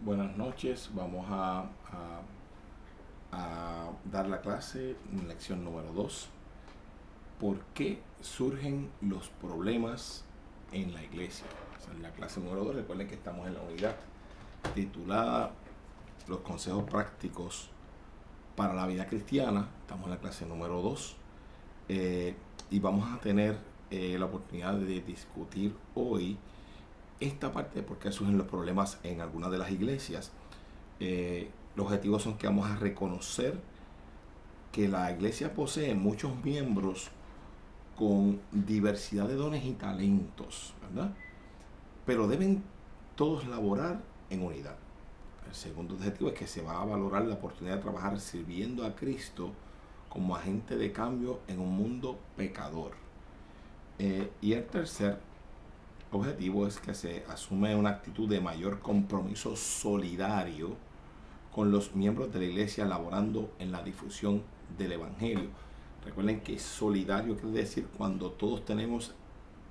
Buenas noches, vamos a dar la clase, lección número 2. ¿Por qué surgen los problemas en la iglesia? O sea, en la clase número 2, recuerden que estamos en la unidad titulada Los consejos prácticos para la vida cristiana. Estamos en la clase número 2 y vamos a tener la oportunidad de discutir hoy esta parte de por qué surgen los problemas en algunas de las iglesias. Los objetivos son que vamos a reconocer que la iglesia posee muchos miembros con diversidad de dones y talentos, ¿verdad? Pero deben todos laborar en unidad. El segundo objetivo es que se va a valorar la oportunidad de trabajar sirviendo a Cristo como agente de cambio en un mundo pecador. Y el tercer objetivo es que se asume una actitud de mayor compromiso solidario con los miembros de la iglesia laborando en la difusión del evangelio. Recuerden que solidario quiere decir cuando todos tenemos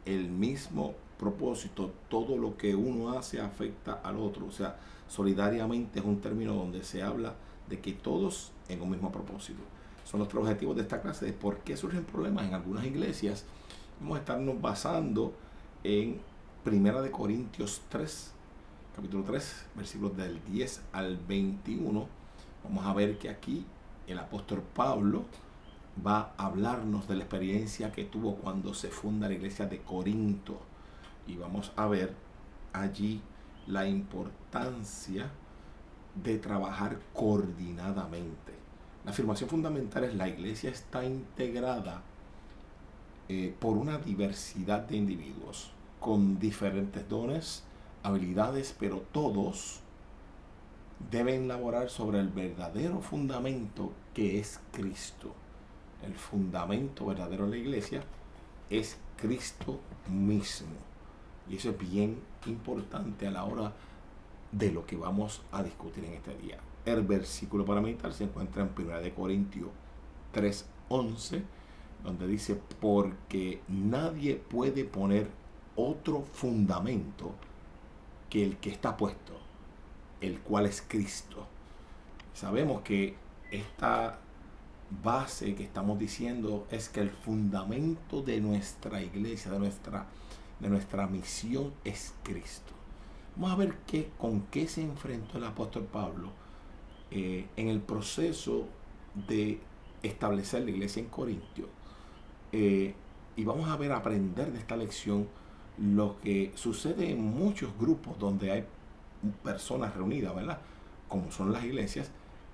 el mismo propósito, todo lo que uno hace afecta al otro. O sea, solidariamente es un término donde se habla de que todos en un mismo propósito. Son nuestros objetivos de esta clase de por qué surgen problemas en algunas iglesias. Vamos a estarnos basando en Primera de Corintios 3, capítulo 3, versículos del 10 al 21. Vamos a ver que aquí el apóstol Pablo va a hablarnos de la experiencia que tuvo cuando se funda la iglesia de Corinto. Y vamos a ver allí la importancia de trabajar coordinadamente. La afirmación fundamental es la iglesia está integrada por una diversidad de individuos con diferentes dones, habilidades, pero todos deben laborar sobre el verdadero fundamento que es Cristo. El fundamento verdadero de la iglesia es Cristo mismo. Y eso es bien importante a la hora de lo que vamos a discutir en este día. El versículo para meditar se encuentra en 1 Corintios 3:11, donde dice, porque nadie puede poner otro fundamento que el que está puesto, el cual es Cristo. Sabemos que esta base que estamos diciendo es que el fundamento de nuestra iglesia, de nuestra misión es Cristo. Vamos a ver con qué se enfrentó el apóstol Pablo en el proceso de establecer la iglesia en Corintio. Y vamos a ver, aprender de esta lección lo que sucede en muchos grupos donde hay personas reunidas, ¿verdad? Como son las iglesias,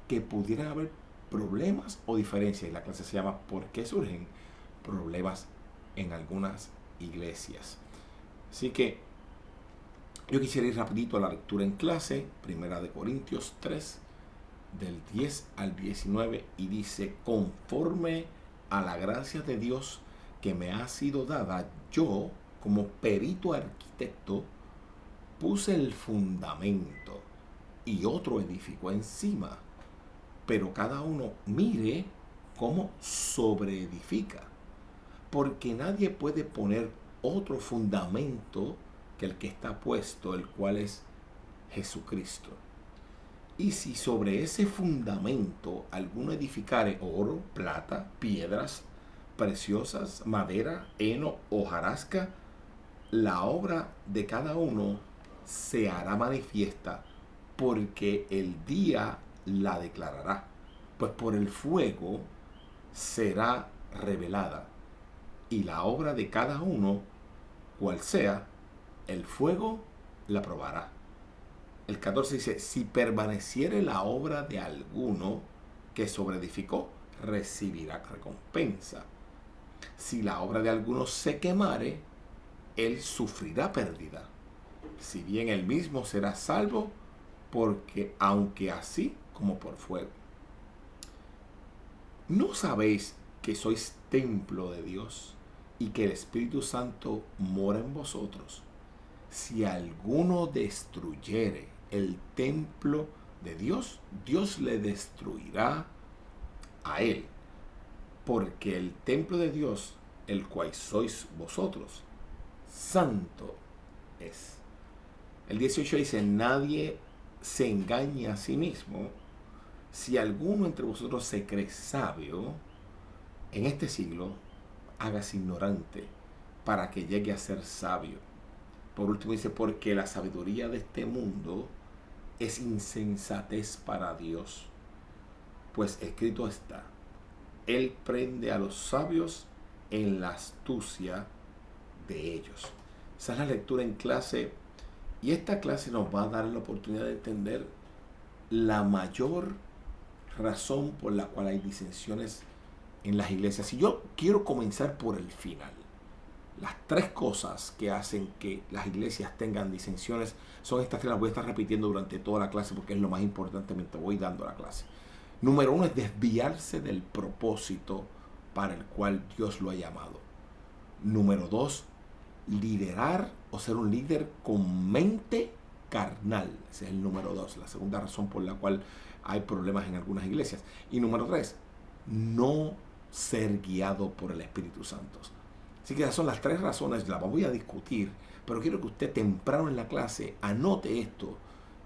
que pudieran haber problemas o diferencias. Y la clase se llama ¿por qué surgen problemas en algunas iglesias? Así que yo quisiera ir rapidito a la lectura en clase, Primera de Corintios 3, del 10 al 19, y dice, conforme a la gracia de Dios que me ha sido dada, yo, como perito arquitecto, puse el fundamento y otro edificó encima, pero cada uno mire cómo sobreedifica, porque nadie puede poner otro fundamento que el que está puesto, el cual es Jesucristo. Y si sobre ese fundamento alguno edificare oro, plata, piedras preciosas, madera, heno, hojarasca, la obra de cada uno se hará manifiesta, porque el día la declarará, pues por el fuego será revelada, y la obra de cada uno, cual sea, el fuego la probará. El 14 dice, si permaneciere la obra de alguno que sobreedificó, recibirá recompensa. Si la obra de alguno se quemare, él sufrirá pérdida. Si bien él mismo será salvo, porque aunque así como por fuego. ¿No sabéis que sois templo de Dios y que el Espíritu Santo mora en vosotros? Si alguno destruyere el templo de Dios, Dios le destruirá a él, porque el templo de Dios, el cual sois vosotros, santo es. El 18 dice, nadie se engañe a sí mismo. Si alguno entre vosotros se cree sabio en este siglo, hágase ignorante para que llegue a ser sabio. Por último dice, porque la sabiduría de este mundo es insensatez para Dios. Pues escrito está, Él prende a los sabios en la astucia de ellos. Esa es la lectura en clase, y esta clase nos va a dar la oportunidad de entender la mayor razón por la cual hay disensiones en las iglesias. Y yo quiero comenzar por el final. Las tres cosas que hacen que las iglesias tengan disensiones son estas tres. Las voy a estar repitiendo durante toda la clase porque es lo más importante mientras voy dando la clase. Número uno es desviarse del propósito para el cual Dios lo ha llamado. Número dos, liderar o ser un líder con mente carnal. Ese es el número dos, la segunda razón por la cual hay problemas en algunas iglesias. Y número tres, no ser guiado por el Espíritu Santo. Así que esas son las tres razones, las voy a discutir, pero quiero que usted temprano en la clase anote esto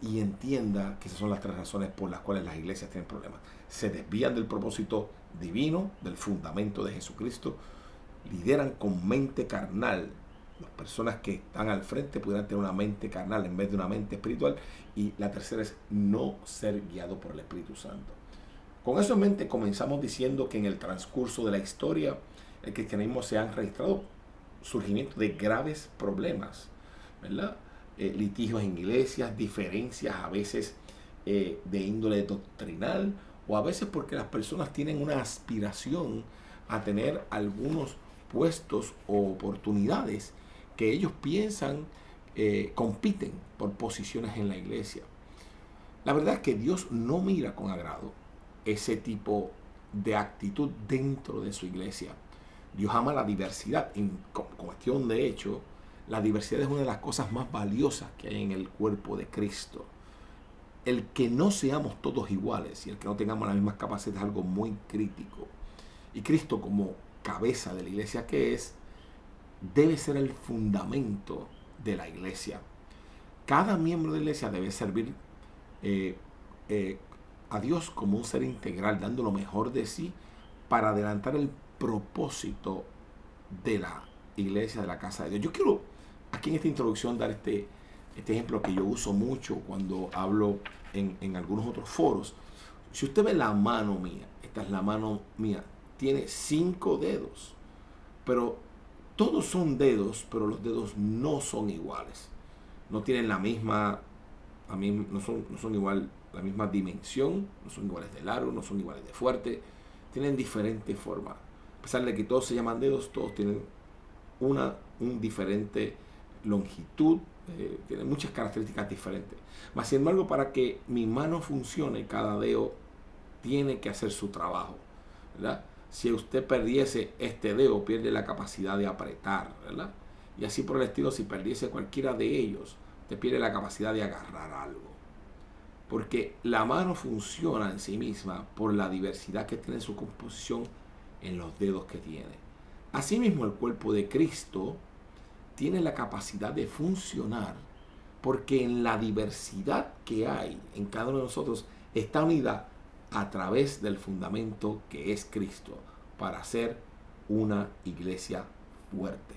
y entienda que esas son las tres razones por las cuales las iglesias tienen problemas. Se desvían del propósito divino, del fundamento de Jesucristo, lideran con mente carnal. Las personas que están al frente pudieran tener una mente carnal en vez de una mente espiritual. Y la tercera es no ser guiado por el Espíritu Santo. Con eso en mente comenzamos diciendo que en el transcurso de la historia el cristianismo se han registrado surgimiento de graves problemas, ¿verdad? Litigios en iglesias, diferencias a veces de índole doctrinal, o a veces porque las personas tienen una aspiración a tener algunos puestos o oportunidades que ellos piensan compiten por posiciones en la iglesia. La verdad es que Dios no mira con agrado ese tipo de actitud dentro de su iglesia. Dios ama la diversidad. En cuestión de hecho, la diversidad es una de las cosas más valiosas que hay en el cuerpo de Cristo. El que no seamos todos iguales y el que no tengamos las mismas capacidades es algo muy crítico. Y Cristo, como cabeza de la iglesia que es, debe ser el fundamento de la iglesia. Cada miembro de la iglesia debe servir a Dios como un ser integral, dando lo mejor de sí para adelantar el propósito de la iglesia, de la casa de Dios. Yo quiero aquí en esta introducción dar este ejemplo que yo uso mucho cuando hablo en algunos otros foros. Si usted ve la mano mía, esta es la mano mía, tiene 5 dedos, pero todos son dedos, pero los dedos no son iguales. No tienen la misma, no son igual, la misma dimensión, no son iguales de largo, no son iguales de fuerte, tienen diferentes formas. A pesar de que todos se llaman dedos, todos tienen un diferente longitud, tienen muchas características diferentes. Mas, sin embargo, para que mi mano funcione, cada dedo tiene que hacer su trabajo, ¿verdad? Si usted perdiese este dedo, pierde la capacidad de apretar, ¿verdad? Y así por el estilo, si perdiese cualquiera de ellos, te pierde la capacidad de agarrar algo. Porque la mano funciona en sí misma por la diversidad que tiene su composición en los dedos que tiene. Asimismo, el cuerpo de Cristo tiene la capacidad de funcionar porque en la diversidad que hay en cada uno de nosotros está unida a través del fundamento que es Cristo para ser una iglesia fuerte.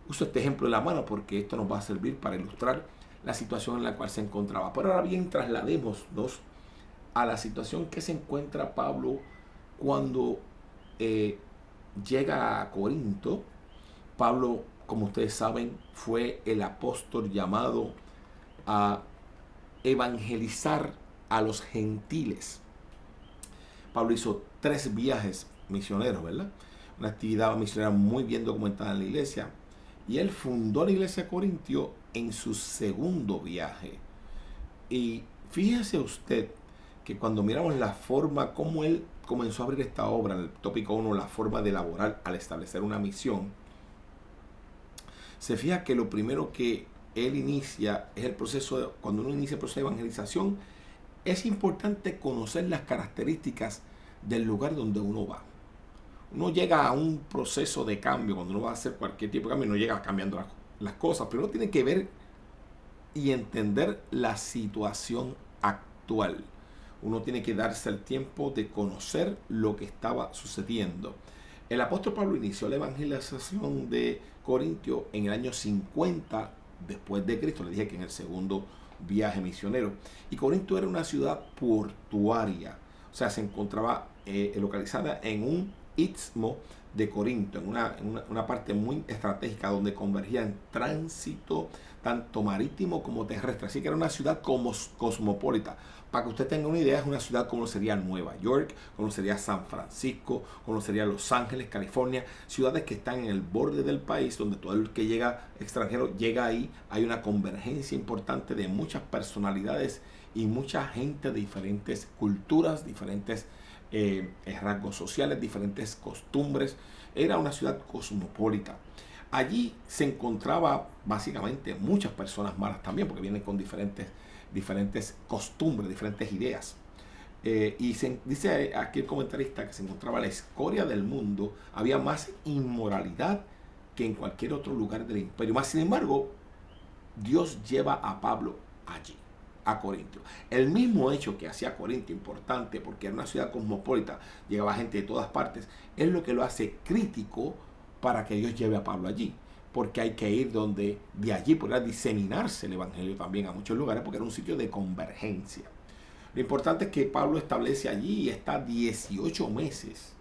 Uso este ejemplo de la mano porque esto nos va a servir para ilustrar la situación en la cual se encontraba. Pero ahora bien, trasladémonos a la situación que se encuentra Pablo cuando llega a Corinto. Pablo, como ustedes saben, fue el apóstol llamado a evangelizar a los gentiles. Pablo hizo 3 viajes misioneros, ¿verdad? Una actividad misionera muy bien documentada en la iglesia. Y él fundó la iglesia de Corintio en su segundo viaje. Y fíjese usted que cuando miramos la forma como él comenzó a abrir esta obra, en el tópico 1, la forma de elaborar al establecer una misión, se fija que lo primero que él inicia es el proceso, cuando uno inicia el proceso de evangelización, es importante conocer las características del lugar donde uno va. Uno llega a un proceso de cambio, cuando uno va a hacer cualquier tipo de cambio, no llega cambiando las cosas, pero uno tiene que ver y entender la situación actual. Uno tiene que darse el tiempo de conocer lo que estaba sucediendo. El apóstol Pablo inició la evangelización de Corintio en el año 50 después de Cristo. Le dije que en el segundo viaje misionero. Y Corinto era una ciudad portuaria. O sea, se encontraba localizada en un istmo de Corinto, en una parte muy estratégica donde convergía en tránsito tanto marítimo como terrestre. Así que era una ciudad cosmopolita. Para que usted tenga una idea, es una ciudad como sería Nueva York, como sería San Francisco, como sería Los Ángeles, California, ciudades que están en el borde del país, donde todo el que llega extranjero llega ahí. Hay una convergencia importante de muchas personalidades y mucha gente de diferentes culturas, diferentes rasgos sociales, diferentes costumbres. Era una ciudad cosmopolita. Allí se encontraba básicamente muchas personas malas también, porque vienen con diferentes costumbres, diferentes ideas. Dice aquí el comentarista que se encontraba la escoria del mundo, había más inmoralidad que en cualquier otro lugar del imperio. Más sin embargo, Dios lleva a Pablo allí, a Corintio. El mismo hecho que hacía Corintio importante, porque era una ciudad cosmopolita, llegaba gente de todas partes, es lo que lo hace crítico para que Dios lleve a Pablo allí. Porque hay que ir donde de allí podrá diseminarse el evangelio también a muchos lugares, porque era un sitio de convergencia. Lo importante es que Pablo establece allí y está 18 meses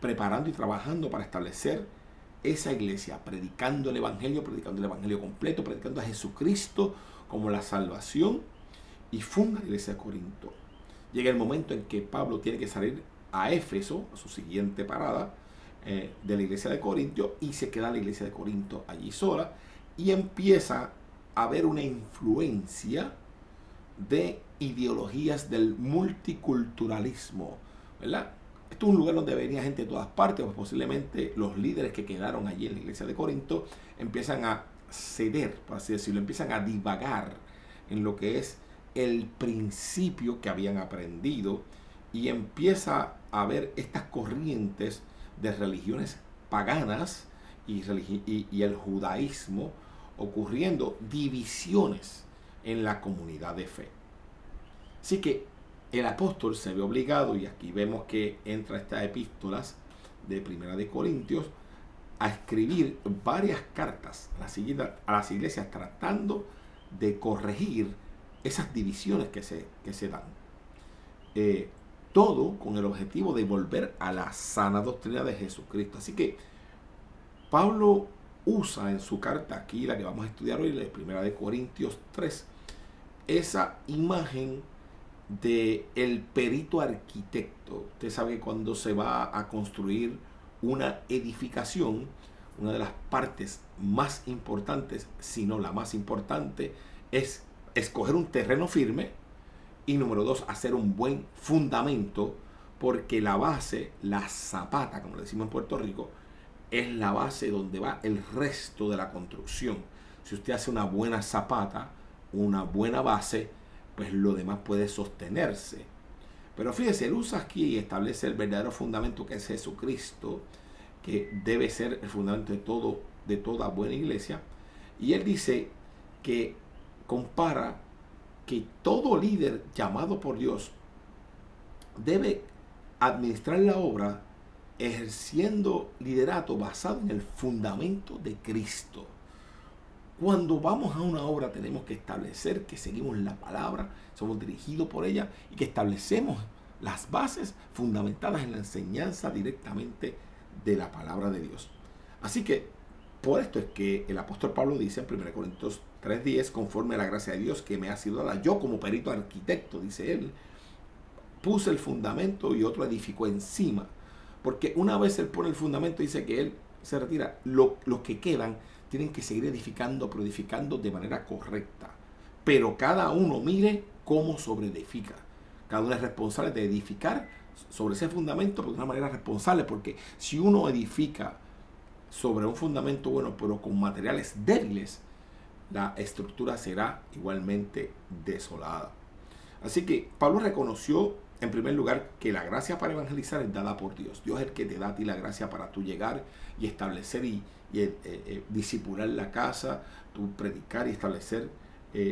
preparando y trabajando para establecer esa iglesia, predicando el evangelio completo, predicando a Jesucristo como la salvación, y funda la iglesia de Corinto. Llega el momento en que Pablo tiene que salir a Éfeso, a su siguiente parada, de la iglesia de Corintio, y se queda la iglesia de Corinto allí sola, y empieza a haber una influencia de ideologías del multiculturalismo, ¿verdad? Esto es un lugar donde venía gente de todas partes, pues posiblemente los líderes que quedaron allí en la iglesia de Corinto empiezan a ceder, por así decirlo, empiezan a divagar en lo que es el principio que habían aprendido, y empieza a haber estas corrientes de religiones paganas y el judaísmo, ocurriendo divisiones en la comunidad de fe. Así que el apóstol se ve obligado, y aquí vemos que entra estas epístolas de Primera de Corintios, a escribir varias cartas a las iglesias tratando de corregir esas divisiones que se dan. Todo con el objetivo de volver a la sana doctrina de Jesucristo. Así que Pablo usa en su carta aquí, la que vamos a estudiar hoy, la Primera de Corintios 3, esa imagen de el perito arquitecto. Usted sabe que cuando se va a construir una edificación, una de las partes más importantes, si no la más importante, es escoger un terreno firme, y número 2, hacer un buen fundamento, porque la base, la zapata, como le decimos en Puerto Rico, es la base donde va el resto de la construcción. Si usted hace una buena zapata, una buena base, pues lo demás puede sostenerse. Pero fíjese, él usa aquí y establece el verdadero fundamento, que es Jesucristo, que debe ser el fundamento de toda buena iglesia. Y él dice que compara que todo líder llamado por Dios debe administrar la obra ejerciendo liderato basado en el fundamento de Cristo. Cuando vamos a una obra tenemos que establecer que seguimos la palabra, somos dirigidos por ella, y que establecemos las bases fundamentadas en la enseñanza directamente de la palabra de Dios. Así que por esto es que el apóstol Pablo dice en 1 Corintios 3:10, conforme a la gracia de Dios que me ha sido dada, yo como perito arquitecto, dice él, puse el fundamento y otro edificó encima. Porque una vez él pone el fundamento, dice que él se retira. Los que quedan tienen que seguir edificando, pero edificando de manera correcta. Pero cada uno mire cómo sobreedifica. Cada uno es responsable de edificar sobre ese fundamento, pero de una manera responsable. Porque si uno edifica sobre un fundamento bueno, pero con materiales débiles, la estructura será igualmente desolada. Así que Pablo reconoció en primer lugar que la gracia para evangelizar es dada por Dios. Dios es el que te da a ti la gracia para tú llegar y establecer y discipular la casa, tú predicar y establecer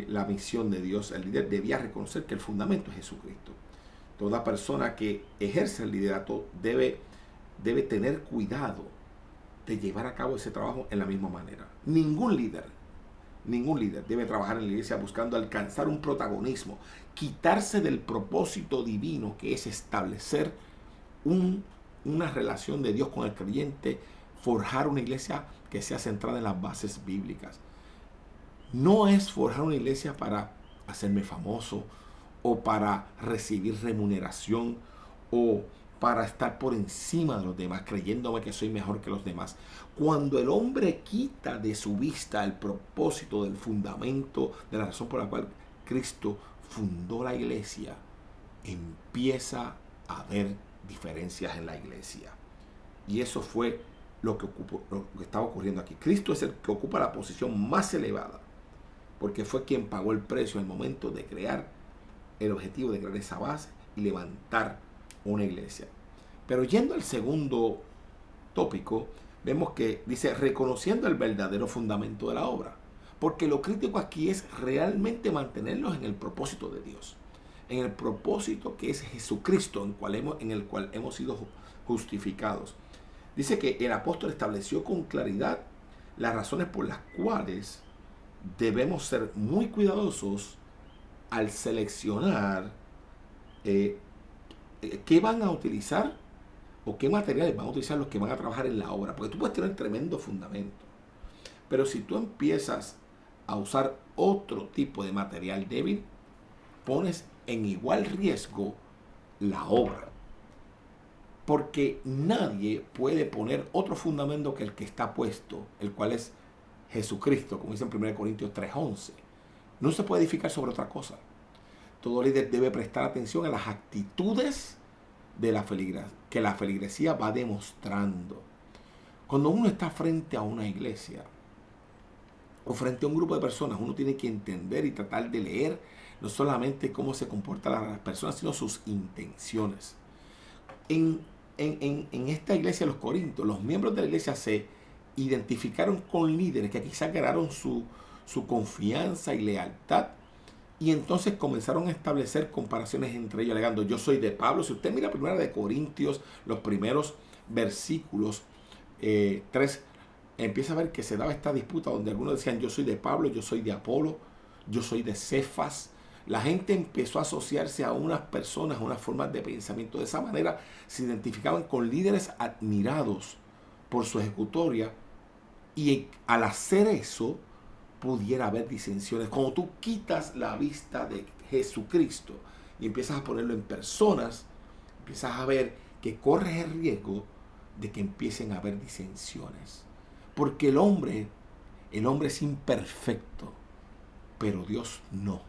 la misión de Dios. El líder debía reconocer que el fundamento es Jesucristo. Toda persona que ejerce el liderato debe tener cuidado de llevar a cabo ese trabajo en la misma manera. Ningún líder debe trabajar en la iglesia buscando alcanzar un protagonismo, quitarse del propósito divino que es establecer una relación de Dios con el creyente, forjar una iglesia que sea centrada en las bases bíblicas. No es forjar una iglesia para hacerme famoso o para recibir remuneración o para estar por encima de los demás, creyéndome que soy mejor que los demás. Cuando el hombre quita de su vista el propósito del fundamento, de la razón por la cual Cristo fundó la iglesia, empieza a haber diferencias en la iglesia. Y eso fue lo que estaba ocurriendo aquí. Cristo es el que ocupa la posición más elevada, porque fue quien pagó el precio en el momento de crear el objetivo de crear esa base y levantar una iglesia. Pero yendo al segundo tópico, vemos que dice reconociendo el verdadero fundamento de la obra, porque lo crítico aquí es realmente mantenerlos en el propósito de Dios, en el propósito que es Jesucristo, en el cual hemos sido justificados. Dice que el apóstol estableció con claridad las razones por las cuales debemos ser muy cuidadosos al seleccionar qué van a utilizar o qué materiales van a utilizar los que van a trabajar en la obra. Porque tú puedes tener tremendo fundamento, pero si tú empiezas a usar otro tipo de material débil, pones en igual riesgo la obra. Porque nadie puede poner otro fundamento que el que está puesto, el cual es Jesucristo, como dice en 1 Corintios 3:11. No se puede edificar sobre otra cosa. Todo líder debe prestar atención a las actitudes de la feligresía, que la feligresía va demostrando. Cuando uno está frente a una iglesia o frente a un grupo de personas, uno tiene que entender y tratar de leer no solamente cómo se comportan las personas, sino sus intenciones. En esta iglesia de los Corintios, los miembros de la iglesia se identificaron con líderes que quizás ganaron su confianza y lealtad, y entonces comenzaron a establecer comparaciones entre ellos, alegando: yo soy de Pablo. Si usted mira primero de Corintios, los primeros versículos 3, empieza a ver que se daba esta disputa donde algunos decían: yo soy de Pablo, yo soy de Apolo, yo soy de Cefas. La gente empezó a asociarse a unas personas, a unas formas de pensamiento. De esa manera se identificaban con líderes admirados por su ejecutoria, y al hacer eso pudiera haber disensiones. Cuando tú quitas la vista de Jesucristo y empiezas a ponerlo en personas, empiezas a ver que corres el riesgo de que empiecen a haber disensiones. Porque el hombre es imperfecto, pero Dios no.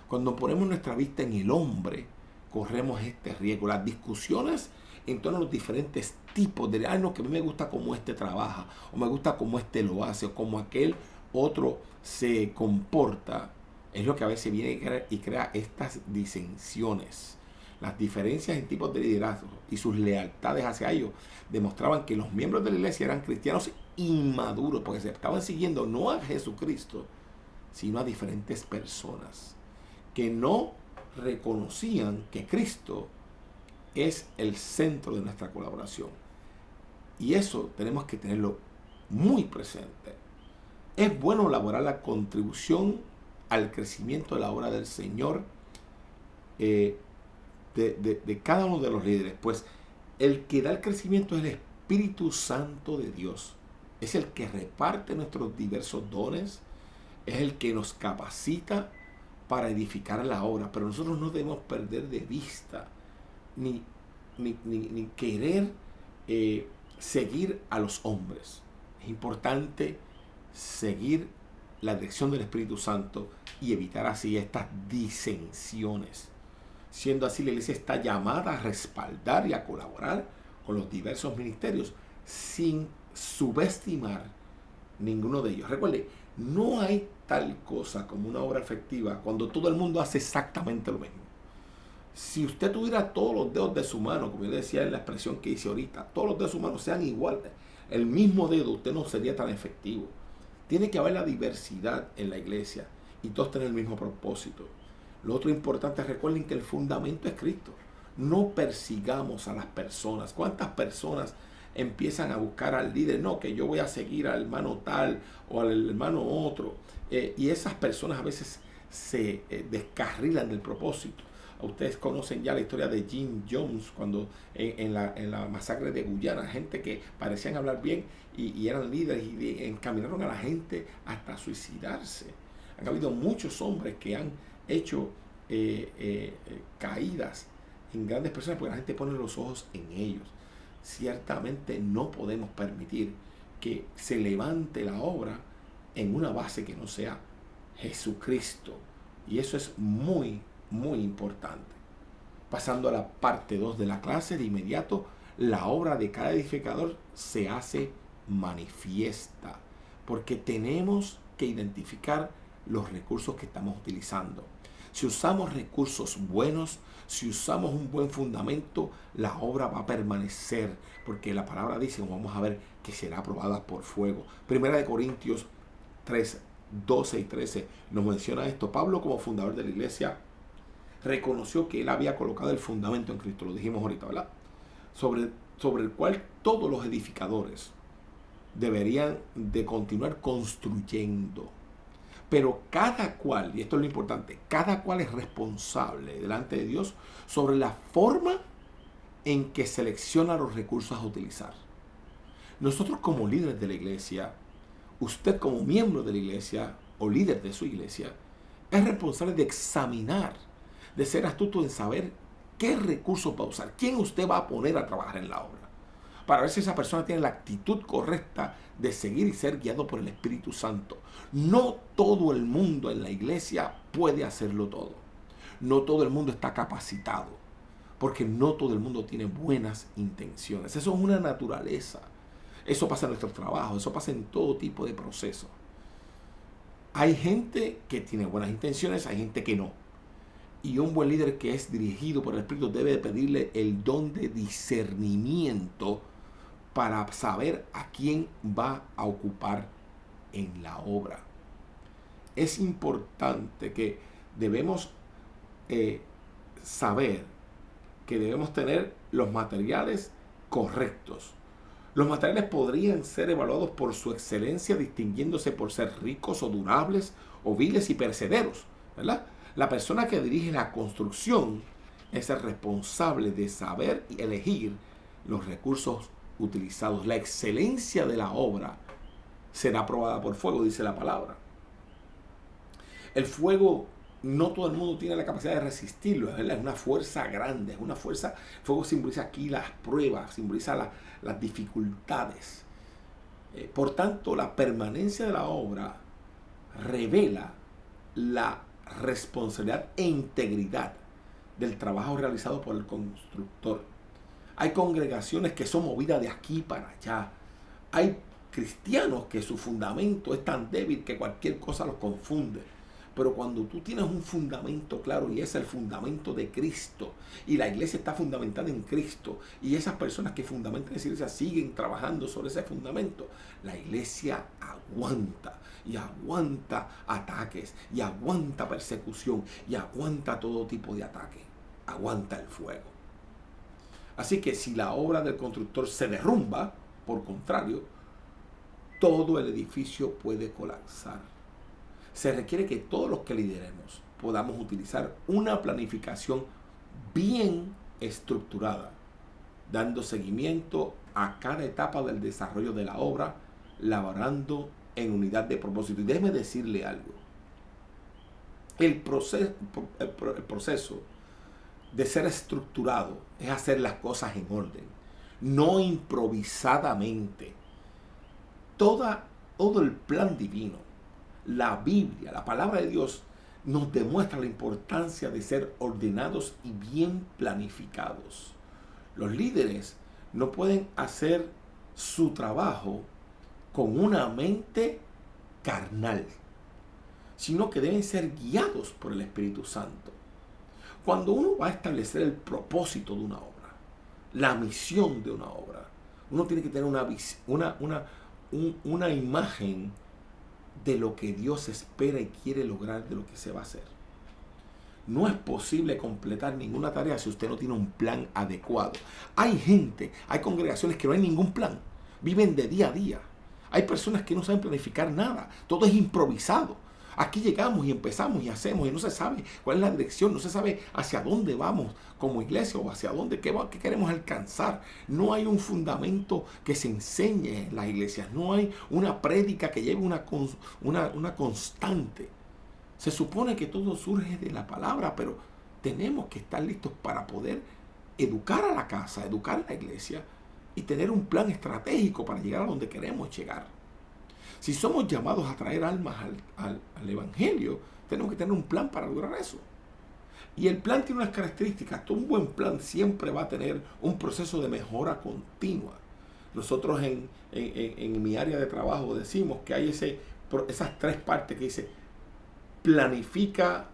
Cuando ponemos nuestra vista en el hombre, corremos este riesgo. Las discusiones en torno a los diferentes tipos de, no, que a mí me gusta cómo este trabaja, o me gusta cómo este lo hace, o cómo aquel otro se comporta, es lo que a veces viene y crea estas disensiones. Las diferencias en tipos de liderazgo y sus lealtades hacia ellos demostraban que los miembros de la iglesia eran cristianos inmaduros, porque se estaban siguiendo no a Jesucristo, sino a diferentes personas que no reconocían que Cristo es el centro de nuestra colaboración. Y eso tenemos que tenerlo muy presente. Es bueno elaborar la contribución al crecimiento de la obra del Señor de cada uno de los líderes, pues el que da el crecimiento es el Espíritu Santo de Dios. Es el que reparte nuestros diversos dones, es el que nos capacita para edificar la obra. Pero nosotros no debemos perder de vista ni querer seguir a los hombres. Es importante seguir la dirección del Espíritu Santo y evitar así estas disensiones. Siendo así, la iglesia está llamada a respaldar y a colaborar con los diversos ministerios sin subestimar ninguno de ellos. Recuerde, no hay tal cosa como una obra efectiva cuando todo el mundo hace exactamente lo mismo. Si usted tuviera todos los dedos de su mano, como yo decía en la expresión que hice ahorita, todos los dedos de su mano sean iguales, el mismo dedo, usted no sería tan efectivo. Tiene que haber la diversidad en la iglesia. y todos tienen el mismo propósito. Lo otro importante, recuerden que el fundamento es Cristo. No persigamos a las personas. ¿Cuántas personas empiezan a buscar al líder? No, que yo voy a seguir al hermano tal o al hermano otro. Y esas personas a veces se descarrilan del propósito. Ustedes conocen ya la historia de Jim Jones cuando en la masacre de Guyana, gente que parecían hablar bien y eran líderes y encaminaron a la gente hasta suicidarse. Han habido muchos hombres que han hecho caídas en grandes personas porque la gente pone los ojos en ellos. Ciertamente no podemos permitir que se levante la obra en una base que no sea Jesucristo. Y eso es muy, muy importante. Pasando a la parte 2 de la clase, de inmediato, la obra de cada edificador se hace manifiesta, porque tenemos que identificar los recursos que estamos utilizando. Si usamos recursos buenos, si usamos un buen fundamento, la obra va a permanecer, porque la palabra dice, como vamos a ver, que será aprobada por fuego. Primera de Corintios 3, 12 y 13 nos menciona esto. Pablo, como fundador de la iglesia, reconoció que él había colocado el fundamento en Cristo, lo dijimos ahorita, ¿verdad? Sobre el cual todos los edificadores deberían de continuar construyendo. Pero cada cual, y esto es lo importante, cada cual es responsable delante de Dios sobre la forma en que selecciona los recursos a utilizar. Nosotros como líderes de la iglesia, usted como miembro de la iglesia o líder de su iglesia, es responsable de examinar, de ser astuto en saber qué recursos va a usar, quién usted va a poner a trabajar en la obra, para ver si esa persona tiene la actitud correcta de seguir y ser guiado por el Espíritu Santo. No todo el mundo en la iglesia puede hacerlo todo. No todo el mundo está capacitado, porque no todo el mundo tiene buenas intenciones. Eso es una naturaleza. Eso pasa en nuestro trabajo, eso pasa en todo tipo de procesos. Hay gente que tiene buenas intenciones, hay gente que no. Y un buen líder que es dirigido por el Espíritu debe de pedirle el don de discernimiento para saber a quién va a ocupar en la obra. Es importante que debemos saber que debemos tener los materiales correctos. Los materiales podrían ser evaluados por su excelencia, distinguiéndose por ser ricos o durables, o viles y perecederos, ¿verdad? La persona que dirige la construcción es el responsable de saber y elegir los recursos utilizados. La excelencia de la obra será probada por fuego, dice la palabra. El fuego, no todo el mundo tiene la capacidad de resistirlo, ¿verdad? Es una fuerza grande, es una fuerza. El fuego simboliza aquí las pruebas, simboliza las dificultades. Por tanto, la permanencia de la obra revela la responsabilidad e integridad del trabajo realizado por el constructor. Hay congregaciones que son movidas de aquí para allá. Hay cristianos que su fundamento es tan débil que cualquier cosa los confunde. Pero cuando tú tienes un fundamento claro, y es el fundamento de Cristo, y la iglesia está fundamentada en Cristo, y esas personas que fundamentan esa iglesia siguen trabajando sobre ese fundamento, la iglesia aguanta, y aguanta ataques, y aguanta persecución, y aguanta todo tipo de ataque, aguanta el fuego. Así que si la obra del constructor se derrumba, por contrario, todo el edificio puede colapsar. Se requiere que todos los que lideremos podamos utilizar una planificación bien estructurada, dando seguimiento a cada etapa del desarrollo de la obra, laborando en unidad de propósito. Y déjeme decirle algo. El proceso de ser estructurado es hacer las cosas en orden, no improvisadamente. Todo el plan divino, la Biblia, la palabra de Dios, nos demuestra la importancia de ser ordenados y bien planificados. Los líderes no pueden hacer su trabajo con una mente carnal, sino que deben ser guiados por el Espíritu Santo. Cuando uno va a establecer el propósito de una obra, la misión de una obra, uno tiene que tener una imagen de lo que Dios espera y quiere lograr, de lo que se va a hacer. No es posible completar ninguna tarea si usted no tiene un plan adecuado. Hay gente, hay congregaciones que no hay ningún plan. Viven de día a día. Hay personas que no saben planificar nada. Todo es improvisado. Aquí llegamos y empezamos y hacemos y no se sabe cuál es la dirección, no se sabe hacia dónde vamos como iglesia o hacia dónde, qué queremos alcanzar. No hay un fundamento que se enseñe en las iglesias. No hay una prédica que lleve una constante. Se supone que todo surge de la palabra, pero tenemos que estar listos para poder educar a la casa, educar a la iglesia y tener un plan estratégico para llegar a donde queremos llegar. Si somos llamados a traer almas al Evangelio, tenemos que tener un plan para lograr eso. Y el plan tiene unas características. Un buen plan siempre va a tener un proceso de mejora continua. Nosotros en mi área de trabajo decimos que hay esas tres partes que dice: planifica,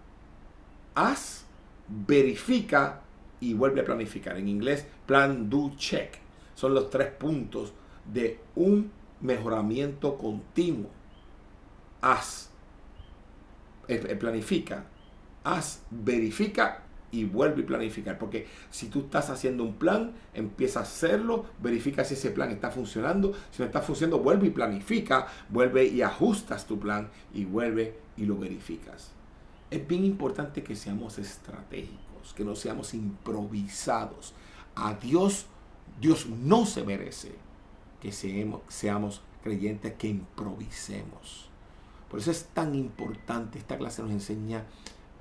haz, verifica y vuelve a planificar. En inglés, plan, do, check. Son los 3 puntos de un mejoramiento continuo. Haz, planifica, haz, verifica y vuelve a planificar. Porque si tú estás haciendo un plan, empieza a hacerlo, verifica si ese plan está funcionando. Si no está funcionando, vuelve y planifica, vuelve y ajustas tu plan y vuelve y lo verificas. Es bien importante que seamos estratégicos, que no seamos improvisados. A Dios no se merece que seamos creyentes que improvisemos. Por eso es tan importante. Esta clase nos enseña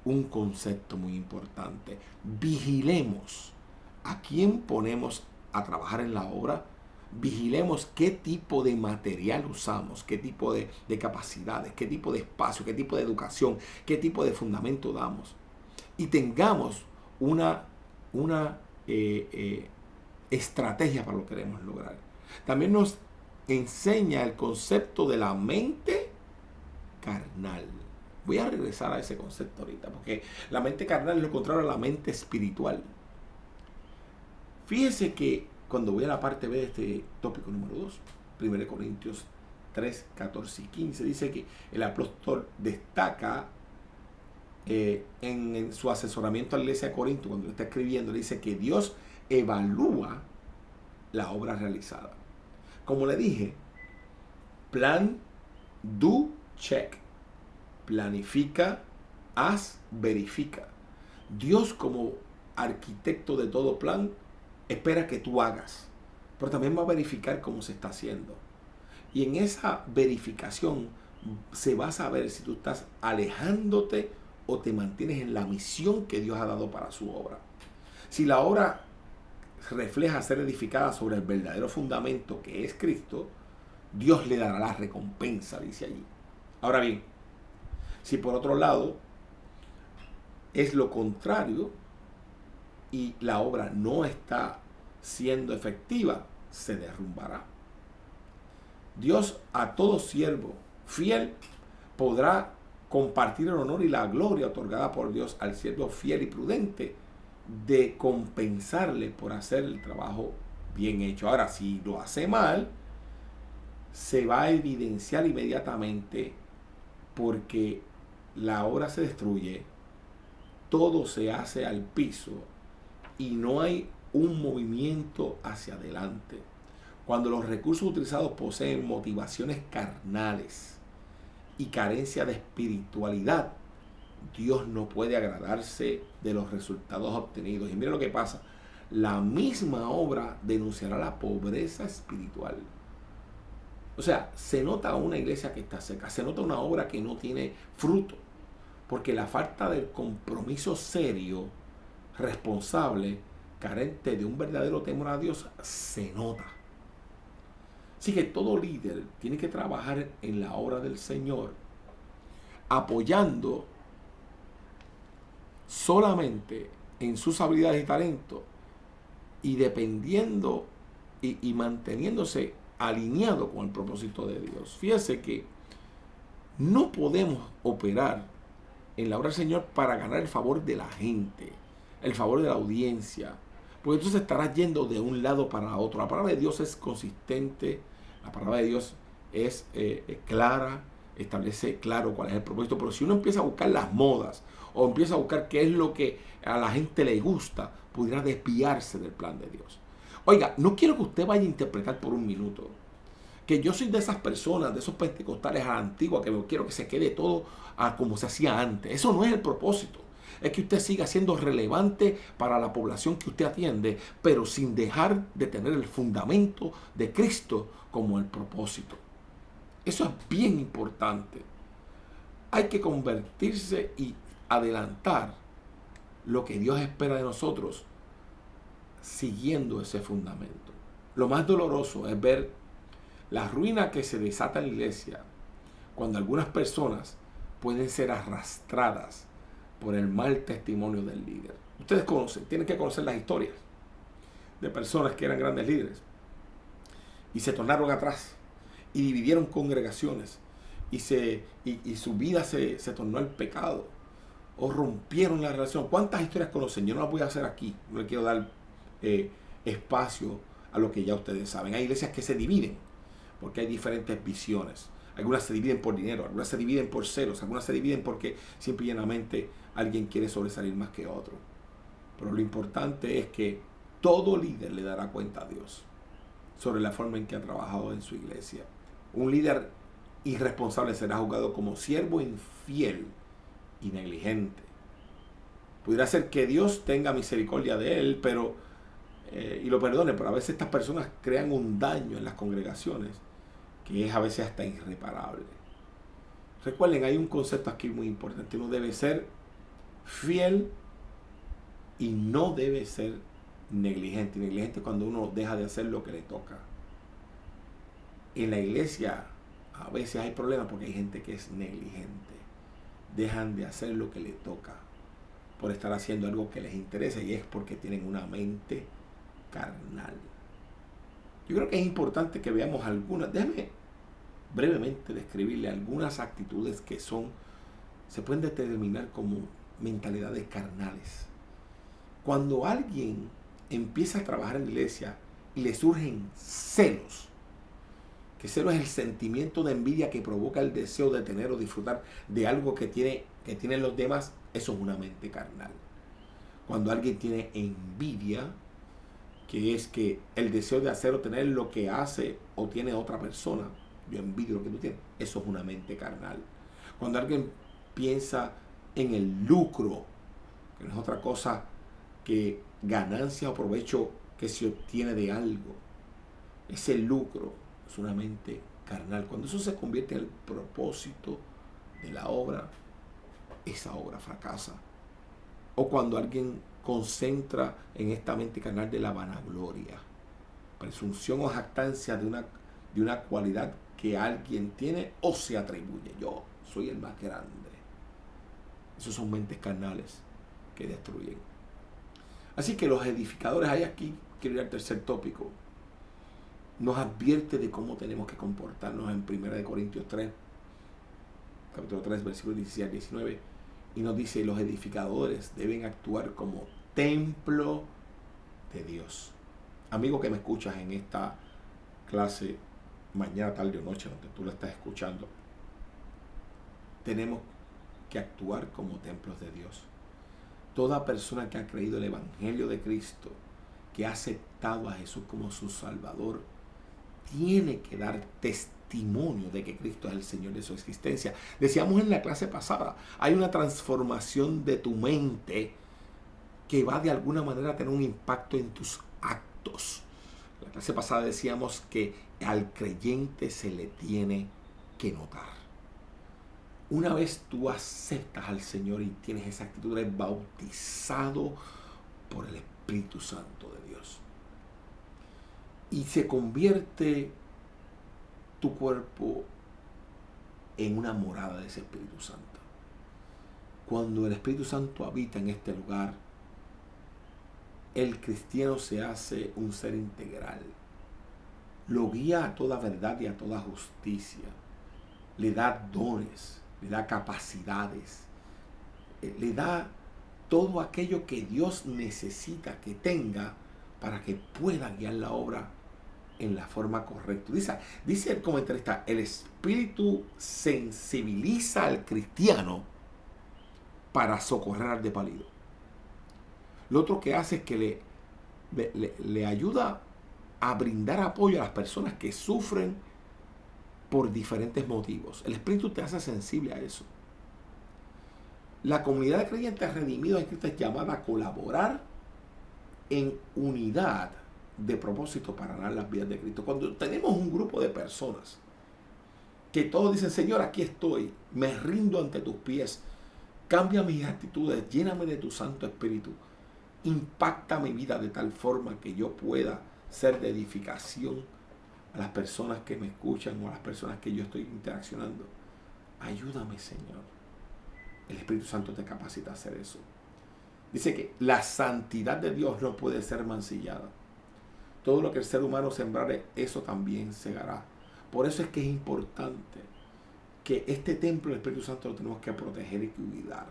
un concepto muy importante. Vigilemos a quién ponemos a trabajar en la obra. Vigilemos qué tipo de material usamos, qué tipo de capacidades, qué tipo de espacio, qué tipo de educación, qué tipo de fundamento damos. Y tengamos una estrategia para lo que queremos lograr. También nos enseña el concepto de la mente carnal. Voy a regresar a ese concepto ahorita, porque la mente carnal es lo contrario a la mente espiritual. Fíjese que cuando voy a la parte B de este tópico número 2, 1 Corintios 3, 14 y 15, dice que el apóstol destaca en su asesoramiento a la iglesia de Corinto, cuando lo está escribiendo, le dice que Dios evalúa la obra realizada. Como le dije, plan, do, check. Planifica, haz, verifica. Dios, como arquitecto de todo plan, espera que tú hagas, pero también va a verificar cómo se está haciendo. Y en esa verificación se va a saber si tú estás alejándote o te mantienes en la misión que Dios ha dado para su obra. Si la obra refleja ser edificada sobre el verdadero fundamento que es Cristo, Dios le dará la recompensa, dice allí. Ahora bien, si por otro lado es lo contrario y la obra no está siendo efectiva, se derrumbará. Dios a todo siervo fiel podrá compartir el honor y la gloria otorgada por Dios al siervo fiel y prudente, de compensarle por hacer el trabajo bien hecho. Ahora, si lo hace mal, se va a evidenciar inmediatamente, porque la obra se destruye, todo se hace al piso y no hay un movimiento hacia adelante. Cuando los recursos utilizados poseen motivaciones carnales y carencia de espiritualidad, Dios no puede agradarse de los resultados obtenidos. Y mira lo que pasa: la misma obra denunciará la pobreza espiritual. O sea, se nota una iglesia que está seca, se nota una obra que no tiene fruto, porque la falta del compromiso serio, responsable, carente de un verdadero temor a Dios, se nota. Así que todo líder tiene que trabajar en la obra del Señor, apoyando solamente en sus habilidades y talentos, y dependiendo y manteniéndose alineado con el propósito de Dios. Fíjese que no podemos operar en la obra del Señor para ganar el favor de la gente, el favor de la audiencia, porque entonces estarás yendo de un lado para otro. La palabra de Dios es consistente, la palabra de Dios es clara, establece claro cuál es el propósito. Pero si uno empieza a buscar las modas o empieza a buscar qué es lo que a la gente le gusta, pudiera desviarse del plan de Dios. Oiga, no quiero que usted vaya a interpretar por un minuto que yo soy de esas personas, de esos pentecostales a la antigua, que quiero que se quede todo a como se hacía antes. Eso no es el propósito. Es que usted siga siendo relevante para la población que usted atiende, pero sin dejar de tener el fundamento de Cristo como el propósito. Eso es bien importante. Hay que convertirse y adelantar lo que Dios espera de nosotros siguiendo ese fundamento. Lo más doloroso es ver la ruina que se desata en la iglesia cuando algunas personas pueden ser arrastradas por el mal testimonio del líder. Ustedes conocen, tienen que conocer las historias de personas que eran grandes líderes y se tornaron atrás y dividieron congregaciones y su vida se tornó al pecado o rompieron la relación. ¿Cuántas historias conocen? Yo no las voy a hacer aquí, no le quiero dar espacio a lo que ya ustedes saben. Hay iglesias que se dividen porque hay diferentes visiones. Algunas se dividen por dinero, algunas se dividen por celos, algunas se dividen porque simple y llanamente alguien quiere sobresalir más que otro. Pero lo importante es que todo líder le dará cuenta a Dios sobre la forma en que ha trabajado en su iglesia. Un líder irresponsable será juzgado como siervo infiel y negligente. Pudiera ser que Dios tenga misericordia de él, pero y lo perdone, pero a veces estas personas crean un daño en las congregaciones que es a veces hasta irreparable. Recuerden, hay un concepto aquí muy importante. Uno debe ser fiel y no debe ser negligente. Negligente cuando uno deja de hacer lo que le toca. En la iglesia a veces hay problemas porque hay gente que es negligente. Dejan de hacer lo que le toca por estar haciendo algo que les interesa, y es porque tienen una mente carnal. Yo creo que es importante que veamos algunas. Déjame brevemente describirle algunas actitudes que se pueden determinar como mentalidades carnales. Cuando alguien empieza a trabajar en la iglesia y le surgen celos, que celo es el sentimiento de envidia que provoca el deseo de tener o disfrutar de algo que tienen los demás, eso es una mente carnal. Cuando alguien tiene envidia, que es que el deseo de hacer o tener lo que hace o tiene otra persona, yo envidio lo que tú tienes, eso es una mente carnal. Cuando alguien piensa en el lucro, que no es otra cosa que ganancia o provecho que se obtiene de algo, ese lucro es una mente carnal. Cuando eso se convierte en el propósito de la obra, esa obra fracasa. O cuando alguien concentra en esta mente carnal de la vanagloria, presunción o jactancia de una cualidad que alguien tiene o se atribuye. Yo soy el más grande. Esos son mentes carnales que destruyen. Así que los edificadores, hay aquí, quiero ir al tercer tópico, nos advierte de cómo tenemos que comportarnos en 1 Corintios 3, capítulo 3, versículos 16 al 19, y nos dice: los edificadores deben actuar como templo de Dios. Amigo que me escuchas en esta clase, mañana, tarde o noche, donde tú la estás escuchando, tenemos que actuar como templos de Dios. Toda persona que ha creído el Evangelio de Cristo, que ha aceptado a Jesús como su Salvador, tiene que dar testimonio de que Cristo es el Señor de su existencia. Decíamos en la clase pasada, hay una transformación de tu mente que va de alguna manera a tener un impacto en tus actos. En la clase pasada decíamos que al creyente se le tiene que notar. Una vez tú aceptas al Señor y tienes esa actitud, eres bautizado por el Espíritu Santo de Dios. Y se convierte tu cuerpo en una morada de ese Espíritu Santo. Cuando el Espíritu Santo habita en este lugar, el cristiano se hace un ser integral. Lo guía a toda verdad y a toda justicia. Le da dones, le da capacidades, le da todo aquello que Dios necesita que tenga para que pueda guiar la obra en la forma correcta. Dice el comentarista, el Espíritu sensibiliza al cristiano para socorrer al desvalido. Lo otro que hace es que le ayuda a brindar apoyo a las personas que sufren por diferentes motivos. El Espíritu te hace sensible a eso. La comunidad de creyentes redimidos en Cristo es llamada a colaborar en unidad de propósito para ganar las vidas de Cristo. Cuando tenemos un grupo de personas que todos dicen, Señor, aquí estoy, me rindo ante tus pies, cambia mis actitudes, lléname de tu Santo Espíritu, impacta mi vida de tal forma que yo pueda ser de edificación a las personas que me escuchan o a las personas que yo estoy interaccionando. Ayúdame, Señor. El Espíritu Santo te capacita a hacer eso. Dice que la santidad de Dios no puede ser mancillada. Todo lo que el ser humano sembrare, eso también segará. Por eso es que es importante que este templo del Espíritu Santo lo tenemos que proteger y cuidar.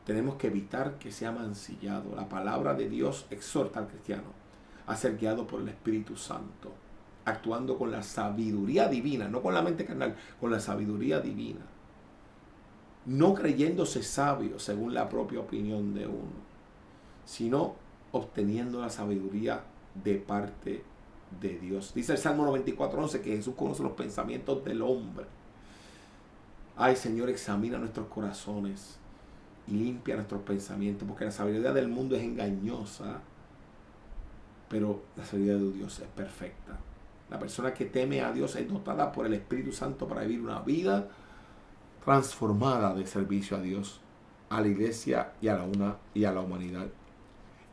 Tenemos que evitar que sea mancillado. La palabra de Dios exhorta al cristiano a ser guiado por el Espíritu Santo, actuando con la sabiduría divina, no con la mente carnal, con la sabiduría divina. No creyéndose sabio según la propia opinión de uno, sino obteniendo la sabiduría de parte de Dios. Dice el Salmo 94:11 que Jesús conoce los pensamientos del hombre. Ay, Señor, examina nuestros corazones y limpia nuestros pensamientos, porque la sabiduría del mundo es engañosa, pero la sabiduría de Dios es perfecta. La persona que teme a Dios es dotada por el Espíritu Santo para vivir una vida transformada de servicio a Dios, a la iglesia y a la humanidad.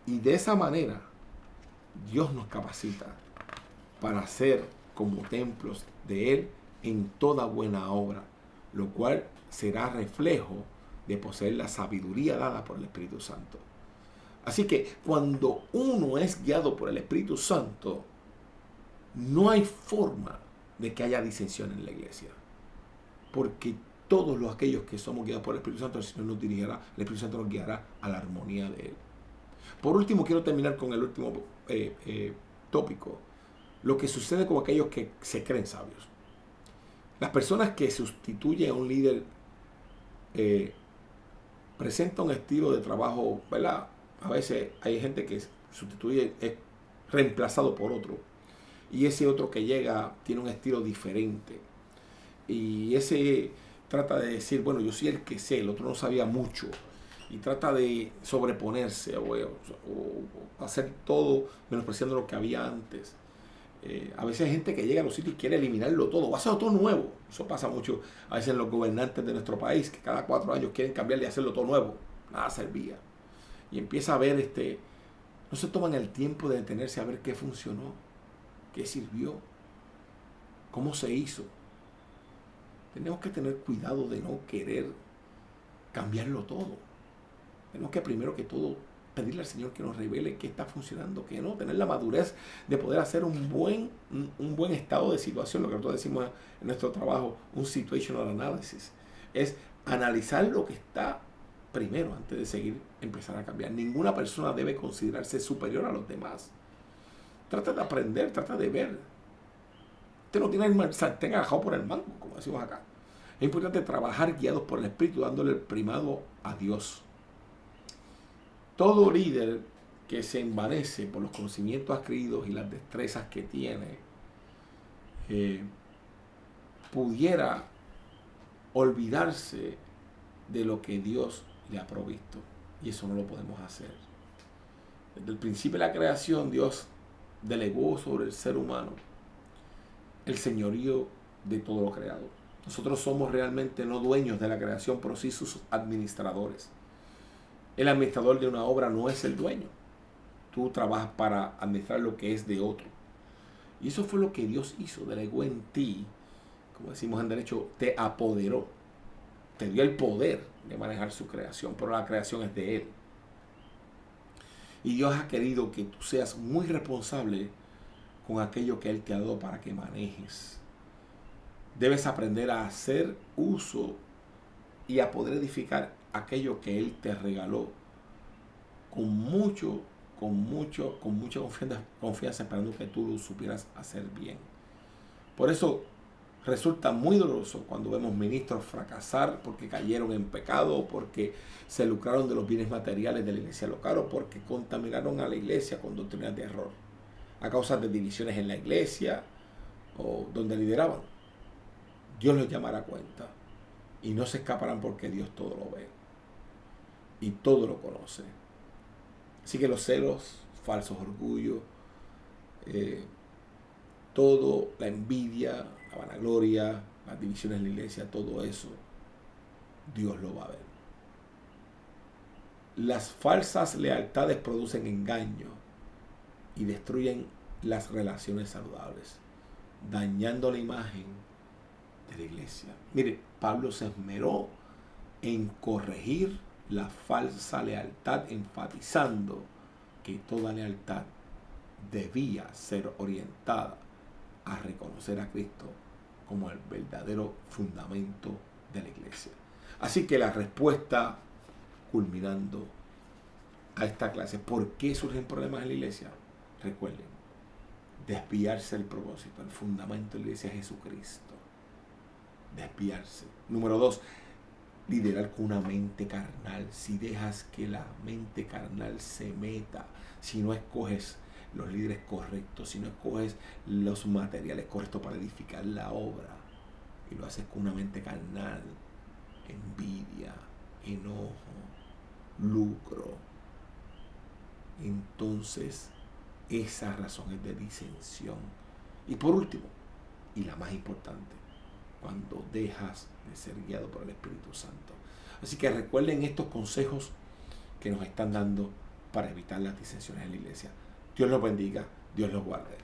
Y de esa manera, Dios nos capacita para ser como templos de Él en toda buena obra, lo cual será reflejo de poseer la sabiduría dada por el Espíritu Santo. Así que cuando uno es guiado por el Espíritu Santo, no hay forma de que haya disensión en la iglesia, porque todos aquellos que somos guiados por el Espíritu Santo, el Señor nos dirigirá, el Espíritu Santo nos guiará a la armonía de Él. Por último, quiero terminar con el último tópico. Lo que sucede con aquellos que se creen sabios. Las personas que sustituyen a un líder presentan un estilo de trabajo, ¿verdad? A veces hay gente que sustituye, es reemplazado por otro. Y ese otro que llega tiene un estilo diferente. Y ese trata de decir, bueno, yo soy el que sé, el otro no sabía mucho. Y trata de sobreponerse o hacer todo menospreciando lo que había antes. A veces hay gente que llega a los sitios y quiere eliminarlo todo, va a hacer todo nuevo. Eso pasa mucho a veces en los gobernantes de nuestro país, que cada 4 años quieren cambiarle y hacerlo todo nuevo. Nada servía. Y empieza a ver, no se toman el tiempo de detenerse a ver qué funcionó, qué sirvió, cómo se hizo. Tenemos que tener cuidado de no querer cambiarlo todo. Tenemos que primero que todo pedirle al Señor que nos revele qué está funcionando, qué no, tener la madurez de poder hacer un buen estado de situación, lo que nosotros decimos en nuestro trabajo, un situational analysis. Es analizar lo que está primero antes de empezar a cambiar. Ninguna persona debe considerarse superior a los demás. Trata de aprender, trata de ver. Usted no tiene el sartén agajado por el mango, como decimos acá. Es importante trabajar guiados por el Espíritu, dándole el primado a Dios. Todo líder que se envanece por los conocimientos adquiridos y las destrezas que tiene, pudiera olvidarse de lo que Dios le ha provisto. Y eso no lo podemos hacer. Desde el principio de la creación, Dios delegó sobre el ser humano el señorío de todo lo creado. Nosotros somos realmente no dueños de la creación, pero sí sus administradores. El administrador de una obra no es el dueño. Tú trabajas para administrar lo que es de otro. Y eso fue lo que Dios hizo. Delegó en ti, como decimos en derecho, te apoderó. Te dio el poder de manejar su creación, pero la creación es de Él. Y Dios ha querido que tú seas muy responsable con aquello que Él te ha dado para que manejes. Debes aprender a hacer uso y a poder edificar aquello que Él te regaló con mucho con mucha confianza esperando que tú lo supieras hacer bien. Por eso resulta muy doloroso cuando vemos ministros fracasar porque cayeron en pecado, porque se lucraron de los bienes materiales de la iglesia local o porque contaminaron a la iglesia con doctrinas de error, a causa de divisiones en la iglesia o donde lideraban. Dios los llamará a cuenta y no se escaparán porque Dios todo lo ve y todo lo conoce. Así que los celos, falsos orgullos, todo, la envidia, la vanagloria, las divisiones en la iglesia, todo eso, Dios lo va a ver. Las falsas lealtades producen engaño y destruyen las relaciones saludables, dañando la imagen de la iglesia. Mire, Pablo se esmeró en corregir la falsa lealtad, enfatizando que toda lealtad debía ser orientada a reconocer a Cristo como el verdadero fundamento de la iglesia. Así que la respuesta, culminando a esta clase, ¿por qué surgen problemas en la iglesia? Recuerden, desviarse del propósito, el fundamento de la iglesia es Jesucristo. Desviarse. Número 2, liderar con una mente carnal. Si dejas que la mente carnal se meta, si no escoges los líderes correctos, si no escoges los materiales correctos para edificar la obra y lo haces con una mente carnal, envidia, enojo, lucro, entonces esa razón es de disensión. Y por último, y la más importante, cuando dejas de ser guiado por el Espíritu Santo. Así que recuerden estos consejos que nos están dando para evitar las disensiones en la iglesia. Dios los bendiga, Dios los guarde.